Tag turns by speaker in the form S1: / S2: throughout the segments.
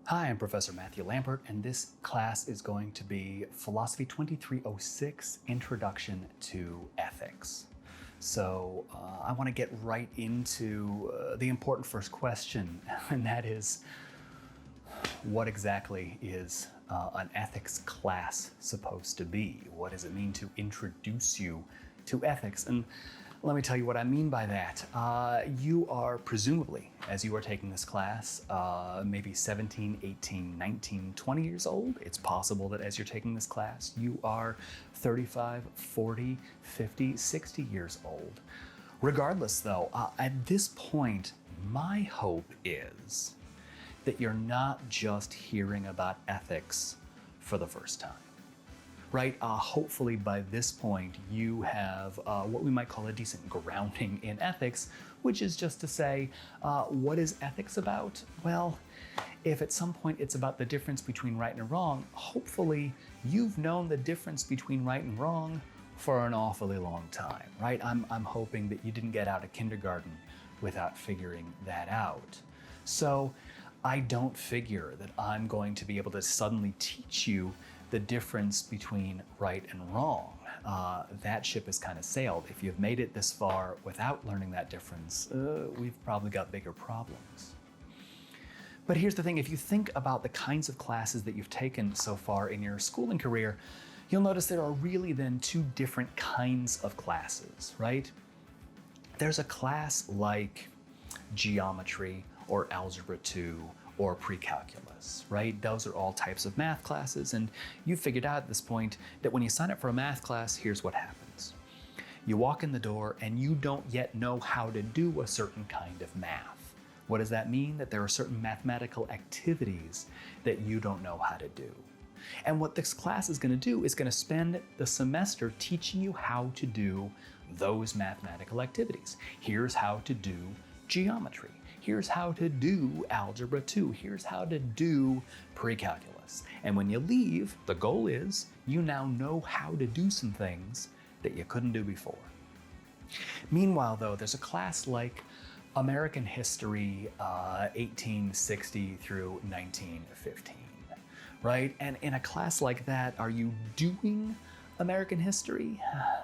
S1: Hi, I'm Professor Matthew Lambert, and this class is going to be Philosophy 2306, Introduction to Ethics. So I want to get right into the important first question, and that is, what exactly is an ethics class supposed to be? What does it mean to introduce you to ethics? And let me tell you what I mean by that. You are presumably, as you are taking this class, maybe 17, 18, 19, 20 years old. It's possible that as you're taking this class, you are 35, 40, 50, 60 years old. Regardless though, at this point, my hope is that you're not just hearing about ethics for the first time. Right? Hopefully by this point, you have what we might call a decent grounding in ethics, which is just to say, what is ethics about? Well, if at some point it's about the difference between right and wrong, hopefully you've known the difference between right and wrong for an awfully long time, right? I'm hoping that you didn't get out of kindergarten without figuring that out. So I don't figure that I'm going to be able to suddenly teach you the difference between right and wrong. That ship has kind of sailed. If you've made it this far without learning that difference, we've probably got bigger problems. But here's the thing, if you think about the kinds of classes that you've taken so far in your schooling career, you'll notice there are really then two different kinds of classes, right? There's a class like geometry or algebra 2 or pre-calculus, right? Those are all types of math classes, and you've figured out at this point that when you sign up for a math class, here's what happens. You walk in the door and you don't yet know how to do a certain kind of math. What does that mean? That there are certain mathematical activities that you don't know how to do. And what this class is going to do is going to spend the semester teaching you how to do those mathematical activities. Here's how to do geometry. Here's how to do algebra 2. Here's how to do pre-calculus. And when you leave, the goal is you now know how to do some things that you couldn't do before. Meanwhile, though, there's a class like American History 1860 through 1915, right? And in a class like that, are you doing American history?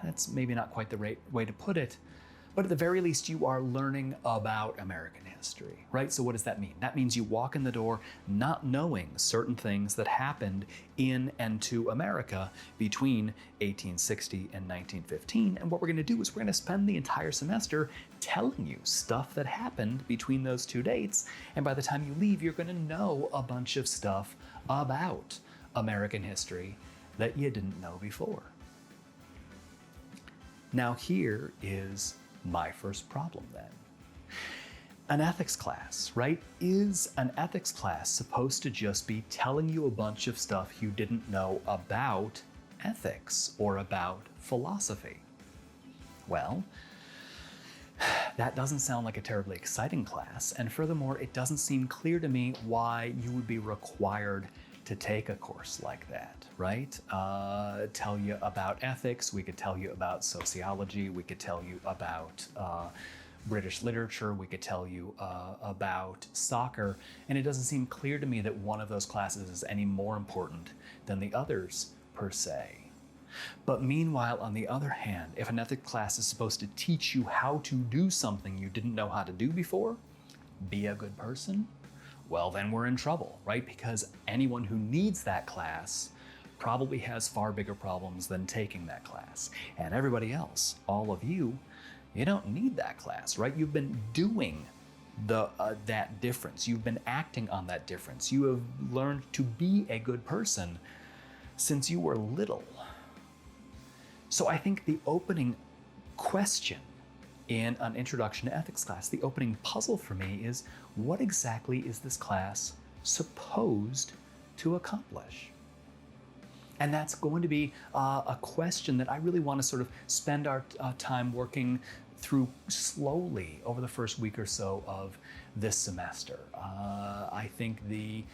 S1: That's maybe not quite the right way to put it. But at the very least, you are learning about American history, right? So what does that mean? That means you walk in the door not knowing certain things that happened in and to America between 1860 and 1915. And what we're going to do is we're going to spend the entire semester telling you stuff that happened between those two dates. And by the time you leave, you're going to know a bunch of stuff about American history that you didn't know before. Now here is my first problem then. An ethics class, right? Is an ethics class supposed to just be telling you a bunch of stuff you didn't know about ethics or about philosophy? Well, that doesn't sound like a terribly exciting class, and furthermore, it doesn't seem clear to me why you would be required to take a course like that, right? Tell you about ethics, we could tell you about sociology, we could tell you about British literature, we could tell you about soccer, and it doesn't seem clear to me that one of those classes is any more important than the others per se. But meanwhile, on the other hand, if an ethics class is supposed to teach you how to do something you didn't know how to do before, be a good person, well, then we're in trouble, right? Because anyone who needs that class probably has far bigger problems than taking that class. And everybody else, all of you, you don't need that class, right? You've been doing that difference. You've been acting on that difference. You have learned to be a good person since you were little. So I think the opening question in an introduction to ethics class, the opening puzzle for me is, what exactly is this class supposed to accomplish? And that's going to be a question that I really want to sort of spend our time working through slowly over the first week or so of this semester. I think the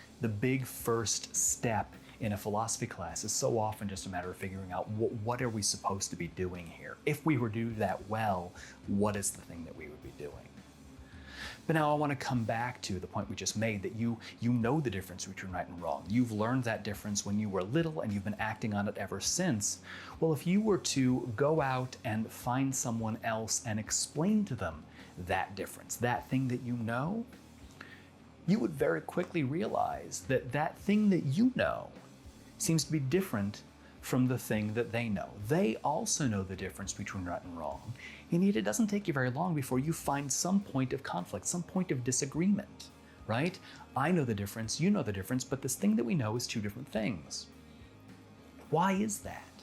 S1: big first step in a philosophy class is so often just a matter of figuring out what are we supposed to be doing here. If we were to do that well, what is the thing that we would be doing? But now I want to come back to the point we just made, that you know the difference between right and wrong. You've learned that difference when you were little and you've been acting on it ever since. Well, if you were to go out and find someone else and explain to them that difference, that thing that you know, you would very quickly realize that that thing that you know seems to be different from the thing that they know. They also know the difference between right and wrong. And yet it doesn't take you very long before you find some point of conflict, some point of disagreement, right? I know the difference, you know the difference, but this thing that we know is two different things. Why is that?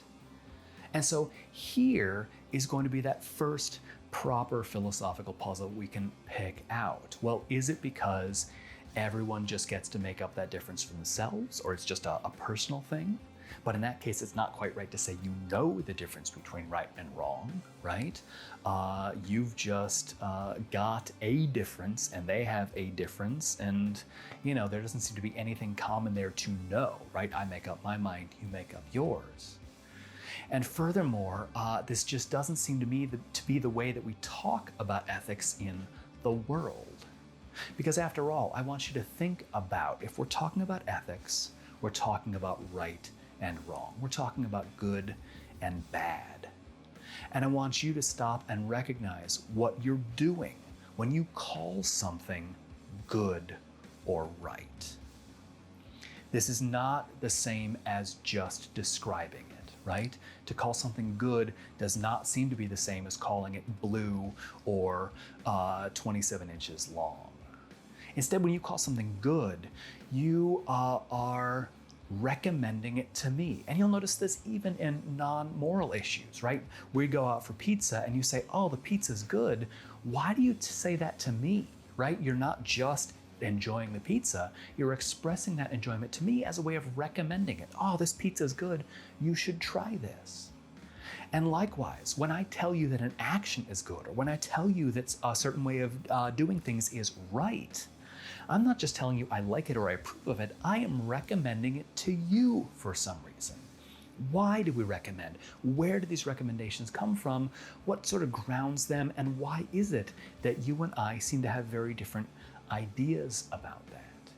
S1: And so here is going to be that first proper philosophical puzzle we can pick out. Well, is it because everyone just gets to make up that difference for themselves, or it's just a personal thing? But in that case, it's not quite right to say you know the difference between right and wrong, right? You've just got a difference and they have a difference, and there doesn't seem to be anything common there to know, right? I make up my mind, you make up yours. And furthermore, this just doesn't seem to me to be the way that we talk about ethics in the world. Because after all, I want you to think about, if we're talking about ethics, we're talking about right and wrong. We're talking about good and bad. And I want you to stop and recognize what you're doing when you call something good or right. This is not the same as just describing it, right? To call something good does not seem to be the same as calling it blue or 27 inches long. Instead, when you call something good, you are recommending it to me. And you'll notice this even in non-moral issues, right? We go out for pizza and you say, oh, the pizza's good. Why do you say that to me, right? You're not just enjoying the pizza, you're expressing that enjoyment to me as a way of recommending it. Oh, this pizza's good. You should try this. And likewise, when I tell you that an action is good, or when I tell you that a certain way of doing things is right, I'm not just telling you I like it or I approve of it, I am recommending it to you for some reason. Why do we recommend? Where do these recommendations come from? What sort of grounds them? And why is it that you and I seem to have very different ideas about that?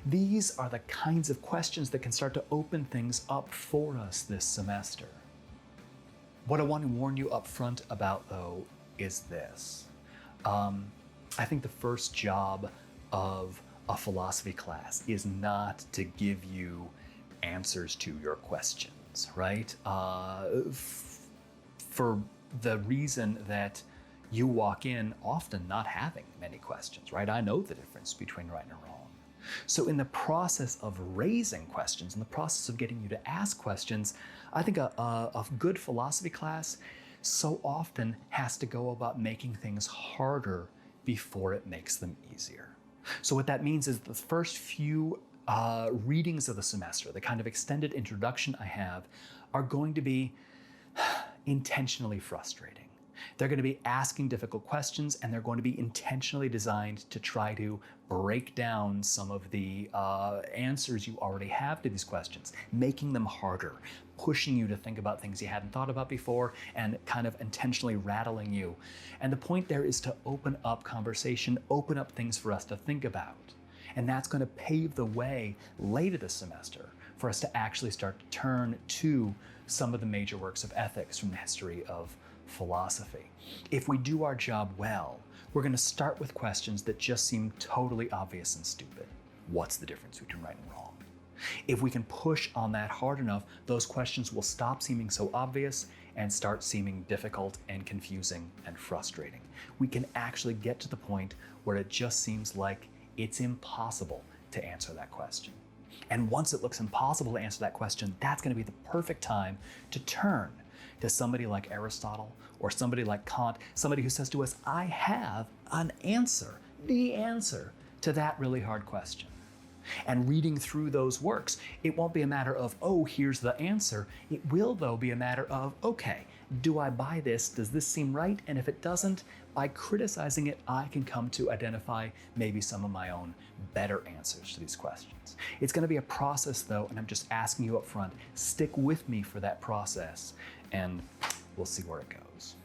S1: These are the kinds of questions that can start to open things up for us this semester. What I want to warn you up front about, though, is this. I think the first job of a philosophy class is not to give you answers to your questions, right? For the reason that you walk in often not having many questions, right? I know the difference between right and wrong. So in the process of raising questions, in the process of getting you to ask questions, I think a good philosophy class so often has to go about making things harder before it makes them easier. So what that means is the first few readings of the semester, the kind of extended introduction I have, are going to be intentionally frustrating. They're going to be asking difficult questions, and they're going to be intentionally designed to try to break down some of the answers you already have to these questions, making them harder, pushing you to think about things you hadn't thought about before, and kind of intentionally rattling you. And the point there is to open up conversation, open up things for us to think about. And that's going to pave the way later this semester for us to actually start to turn to some of the major works of ethics from the history of philosophy. If we do our job well, we're going to start with questions that just seem totally obvious and stupid. What's the difference between right and wrong? If we can push on that hard enough, those questions will stop seeming so obvious and start seeming difficult and confusing and frustrating. We can actually get to the point where it just seems like it's impossible to answer that question. And once it looks impossible to answer that question, that's going to be the perfect time to turn to somebody like Aristotle or somebody like Kant, somebody who says to us, I have an answer, the answer to that really hard question. And reading through those works, it won't be a matter of, oh, here's the answer. It will, though, be a matter of, okay, do I buy this? Does this seem right? And if it doesn't, by criticizing it, I can come to identify maybe some of my own better answers to these questions. It's going to be a process, though, and I'm just asking you up front, stick with me for that process, and we'll see where it goes.